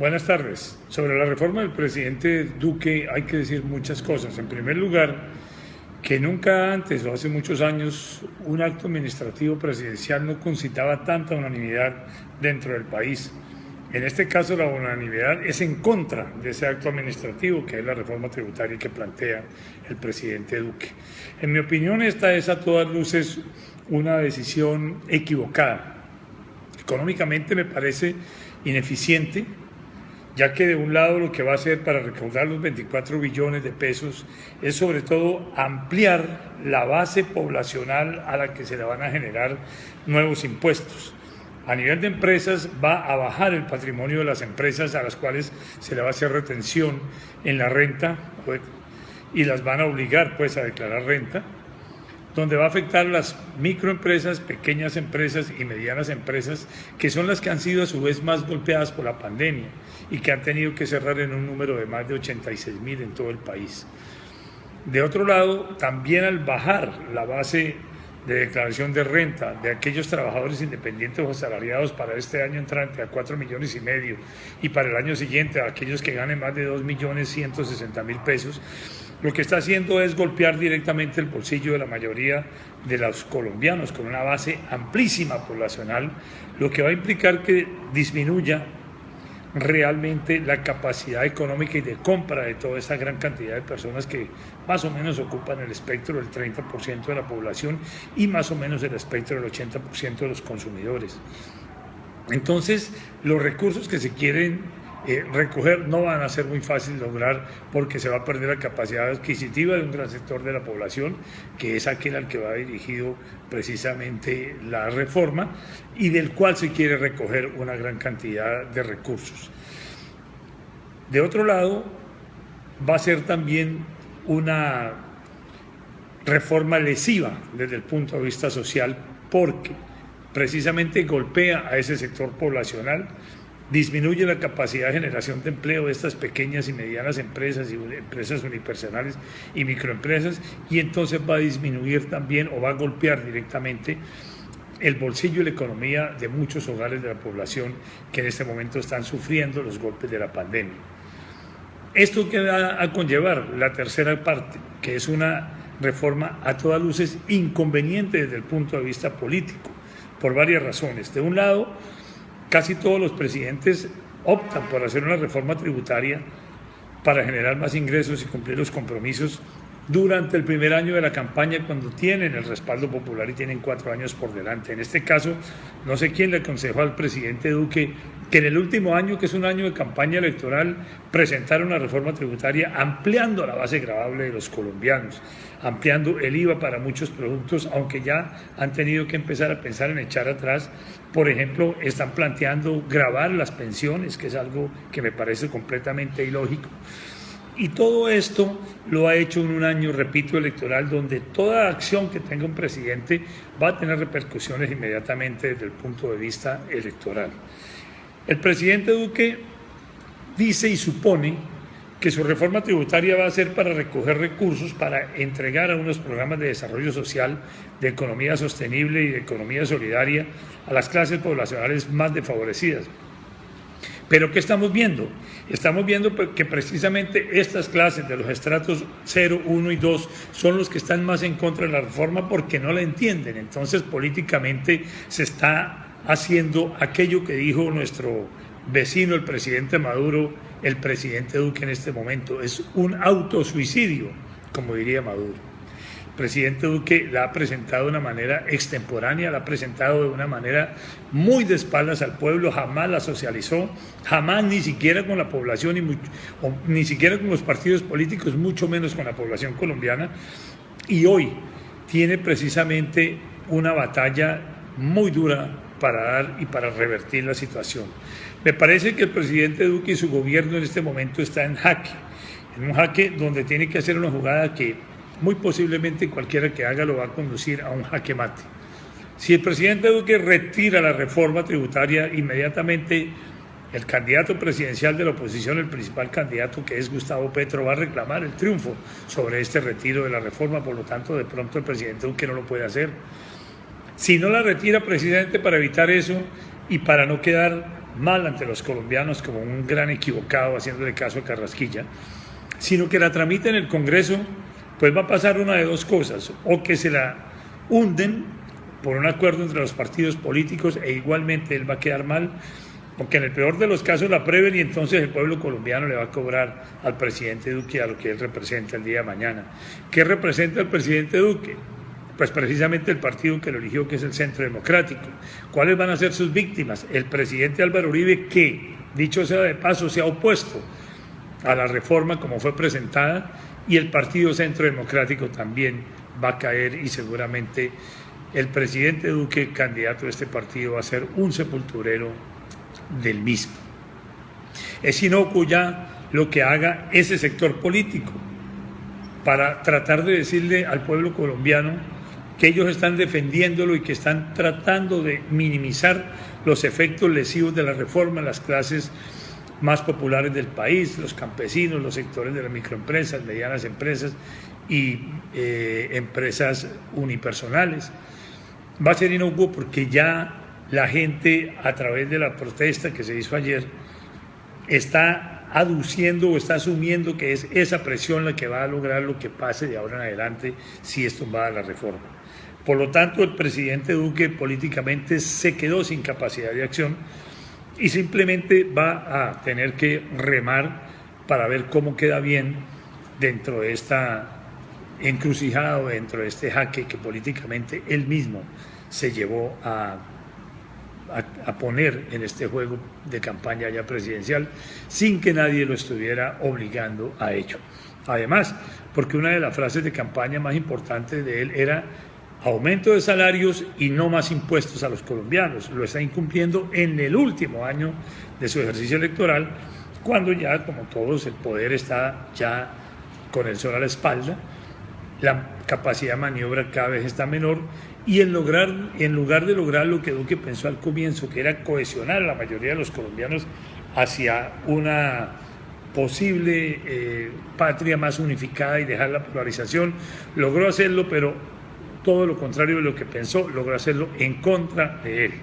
Buenas tardes. Sobre la reforma del presidente Duque hay que decir muchas cosas. En primer lugar, que nunca antes o hace muchos años un acto administrativo presidencial no concitaba tanta unanimidad dentro del país. En este caso la unanimidad es en contra de ese acto administrativo que es la reforma tributaria que plantea el presidente Duque. En mi opinión esta es a todas luces una decisión equivocada. Económicamente me parece ineficiente, ya que de un lado lo que va a hacer para recaudar los 24 billones de pesos es sobre todo ampliar la base poblacional a la que se le van a generar nuevos impuestos. A nivel de empresas va a bajar el patrimonio de las empresas a las cuales se le va a hacer retención en la renta y las van a obligar pues a declarar renta, donde va a afectar las microempresas, pequeñas empresas y medianas empresas, que son las que han sido a su vez más golpeadas por la pandemia y que han tenido que cerrar en un número de más de 86.000 en todo el país. De otro lado, también al bajar la base de declaración de renta de aquellos trabajadores independientes o asalariados para este año entrante a 4,5 millones y para el año siguiente a aquellos que ganen más de 2.160.000 pesos, lo que está haciendo es golpear directamente el bolsillo de la mayoría de los colombianos con una base amplísima poblacional, lo que va a implicar que disminuya realmente la capacidad económica y de compra de toda esa gran cantidad de personas que más o menos ocupan el espectro del 30% de la población y más o menos el espectro del 80% de los consumidores. Entonces, los recursos que se quieren recoger no van a ser muy fácil de lograr porque se va a perder la capacidad adquisitiva de un gran sector de la población, que es aquel al que va dirigido precisamente la reforma y del cual se quiere recoger una gran cantidad de recursos. De otro lado, va a ser también una reforma lesiva desde el punto de vista social porque precisamente golpea a ese sector poblacional, disminuye la capacidad de generación de empleo de estas pequeñas y medianas empresas y empresas unipersonales y microempresas, y entonces va a disminuir también o va a golpear directamente el bolsillo y la economía de muchos hogares de la población que en este momento están sufriendo los golpes de la pandemia. Esto que va a conllevar la tercera parte, que es una reforma a todas luces inconveniente desde el punto de vista político, por varias razones. De un lado, casi todos los presidentes optan por hacer una reforma tributaria para generar más ingresos y cumplir los compromisos durante el primer año de la campaña cuando tienen el respaldo popular y tienen 4 años por delante. En este caso, no sé quién le aconsejó al presidente Duque que en el último año, que es un año de campaña electoral, presentara una reforma tributaria ampliando la base gravable de los colombianos, ampliando el IVA para muchos productos, aunque ya han tenido que empezar a pensar en echar atrás. Por ejemplo, están planteando gravar las pensiones, que es algo que me parece completamente ilógico. Y todo esto lo ha hecho en un año, repito, electoral, donde toda acción que tenga un presidente va a tener repercusiones inmediatamente desde el punto de vista electoral. El presidente Duque dice y supone que su reforma tributaria va a ser para recoger recursos, para entregar a unos programas de desarrollo social, de economía sostenible y de economía solidaria a las clases poblacionales más desfavorecidas. Pero ¿qué estamos viendo? Estamos viendo que precisamente estas clases de los estratos 0, 1 y 2 son los que están más en contra de la reforma porque no la entienden. Entonces, políticamente se está haciendo aquello que dijo nuestro vecino, el presidente Maduro, el presidente Duque en este momento. Es un autosuicidio, como diría Maduro. El presidente Duque la ha presentado de una manera extemporánea, la ha presentado de una manera muy de espaldas al pueblo, jamás la socializó, jamás ni siquiera con la población, ni siquiera con los partidos políticos, mucho menos con la población colombiana. Y hoy tiene precisamente una batalla muy dura para dar y para revertir la situación. Me parece que el presidente Duque y su gobierno en este momento está en un jaque donde tiene que hacer una jugada que muy posiblemente cualquiera que haga lo va a conducir a un jaque mate. Si el presidente Duque retira la reforma tributaria, inmediatamente el candidato presidencial de la oposición, el principal candidato que es Gustavo Petro, va a reclamar el triunfo sobre este retiro de la reforma, por lo tanto de pronto el presidente Duque no lo puede hacer. Si no la retira precisamente para evitar eso y para no quedar mal ante los colombianos como un gran equivocado haciéndole caso a Carrasquilla, sino que la tramite en el Congreso, pues va a pasar una de dos cosas: o que se la hunden por un acuerdo entre los partidos políticos e igualmente él va a quedar mal, o que en el peor de los casos la aprueben y entonces el pueblo colombiano le va a cobrar al presidente Duque a lo que él representa el día de mañana. ¿Qué representa el presidente Duque? Pues precisamente el partido que lo eligió, que es el Centro Democrático. ¿Cuáles van a ser sus víctimas? El presidente Álvaro Uribe, que, dicho sea de paso, se ha opuesto a la reforma como fue presentada, y el partido Centro Democrático también va a caer, y seguramente el presidente Duque, candidato de este partido, va a ser un sepulturero del mismo. Es inocuo ya lo que haga ese sector político para tratar de decirle al pueblo colombiano que ellos están defendiéndolo y que están tratando de minimizar los efectos lesivos de la reforma en las clases más populares del país, los campesinos, los sectores de las microempresas, medianas empresas y empresas unipersonales. Va a ser inocuo porque ya la gente, a través de la protesta que se hizo ayer, está aduciendo o está asumiendo que es esa presión la que va a lograr lo que pase de ahora en adelante si es tumbada la reforma. Por lo tanto, el presidente Duque políticamente se quedó sin capacidad de acción y simplemente va a tener que remar para ver cómo queda bien dentro de esta encrucijada o dentro de este jaque que políticamente él mismo se llevó a poner en este juego de campaña ya presidencial sin que nadie lo estuviera obligando a ello. Además, porque una de las frases de campaña más importantes de él era aumento de salarios y no más impuestos a los colombianos. Lo está incumpliendo en el último año de su ejercicio electoral, cuando ya, como todos, el poder está ya con el sol a la espalda, la capacidad de maniobra cada vez está menor, y en lugar de lograr lo que Duque pensó al comienzo, que era cohesionar a la mayoría de los colombianos hacia una posible patria más unificada y dejar la polarización, logró hacerlo, pero todo lo contrario de lo que pensó, logró hacerlo en contra de él.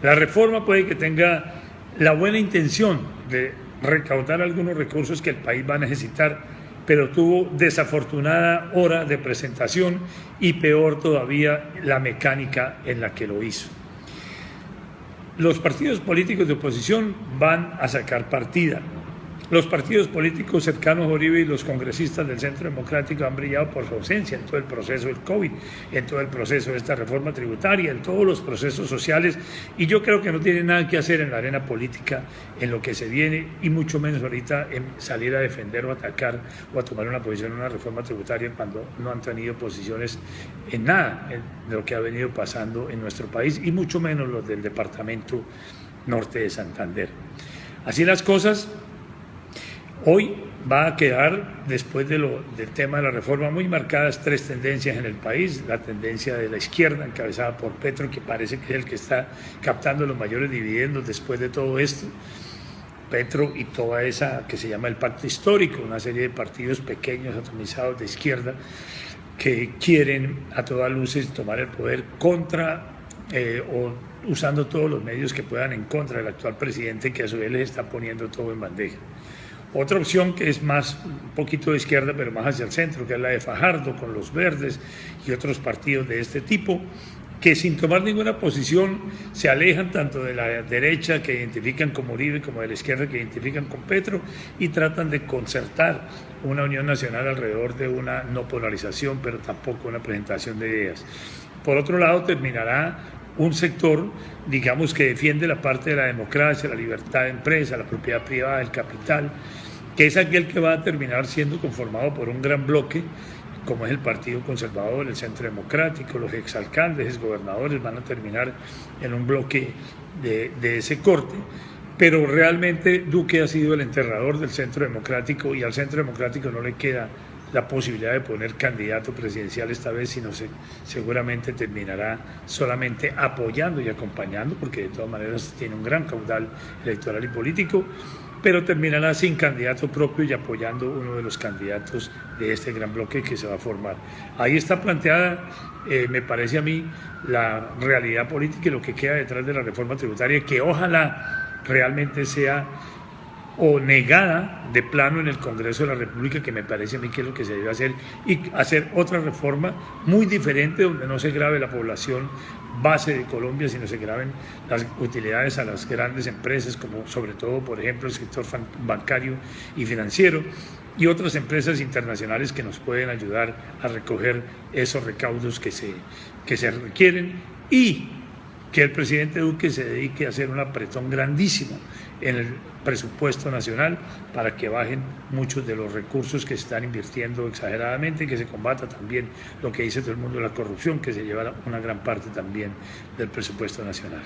La reforma puede que tenga la buena intención de recaudar algunos recursos que el país va a necesitar, pero tuvo desafortunada hora de presentación y peor todavía la mecánica en la que lo hizo. Los partidos políticos de oposición van a sacar partida. Los partidos políticos cercanos a Uribe y los congresistas del Centro Democrático han brillado por su ausencia en todo el proceso del COVID, en todo el proceso de esta reforma tributaria, en todos los procesos sociales, y yo creo que no tienen nada que hacer en la arena política en lo que se viene, y mucho menos ahorita en salir a defender o atacar o a tomar una posición en una reforma tributaria cuando no han tenido posiciones en nada de lo que ha venido pasando en nuestro país, y mucho menos los del departamento norte de Santander. Así las cosas. Hoy va a quedar, después del tema de la reforma, muy marcadas tres tendencias en el país. La tendencia de la izquierda, encabezada por Petro, que parece que es el que está captando los mayores dividendos después de todo esto. Petro y toda esa que se llama el Pacto Histórico, una serie de partidos pequeños, atomizados de izquierda, que quieren a todas luces tomar el poder contra o usando todos los medios que puedan en contra del actual presidente, que a su vez les está poniendo todo en bandeja. Otra opción que es más un poquito de izquierda, pero más hacia el centro, que es la de Fajardo con los Verdes y otros partidos de este tipo, que sin tomar ninguna posición se alejan tanto de la derecha, que identifican como Uribe, como de la izquierda, que identifican con Petro, y tratan de concertar una unión nacional alrededor de una no polarización, pero tampoco una presentación de ideas. Por otro lado, terminará un sector, digamos, que defiende la parte de la democracia, la libertad de empresa, la propiedad privada, el capital, que es aquel que va a terminar siendo conformado por un gran bloque, como es el Partido Conservador, el Centro Democrático, los exalcaldes, exgobernadores van a terminar en un bloque de ese corte, pero realmente Duque ha sido el enterrador del Centro Democrático, y al Centro Democrático no le queda la posibilidad de poner candidato presidencial esta vez, sino seguramente terminará solamente apoyando y acompañando, porque de todas maneras tiene un gran caudal electoral y político, pero terminará sin candidato propio y apoyando uno de los candidatos de este gran bloque que se va a formar. Ahí está planteada, me parece a mí, la realidad política y lo que queda detrás de la reforma tributaria, que ojalá realmente sea o negada de plano en el Congreso de la República, que me parece a mí que es lo que se debe hacer, y hacer otra reforma muy diferente donde no se grave la población base de Colombia, sino se graven las utilidades a las grandes empresas, como sobre todo, por ejemplo, el sector bancario y financiero, y otras empresas internacionales que nos pueden ayudar a recoger esos recaudos que se requieren, y que el presidente Duque se dedique a hacer un apretón grandísimo en el presupuesto nacional para que bajen muchos de los recursos que se están invirtiendo exageradamente y que se combata también lo que dice todo el mundo, la corrupción, que se lleva una gran parte también del presupuesto nacional.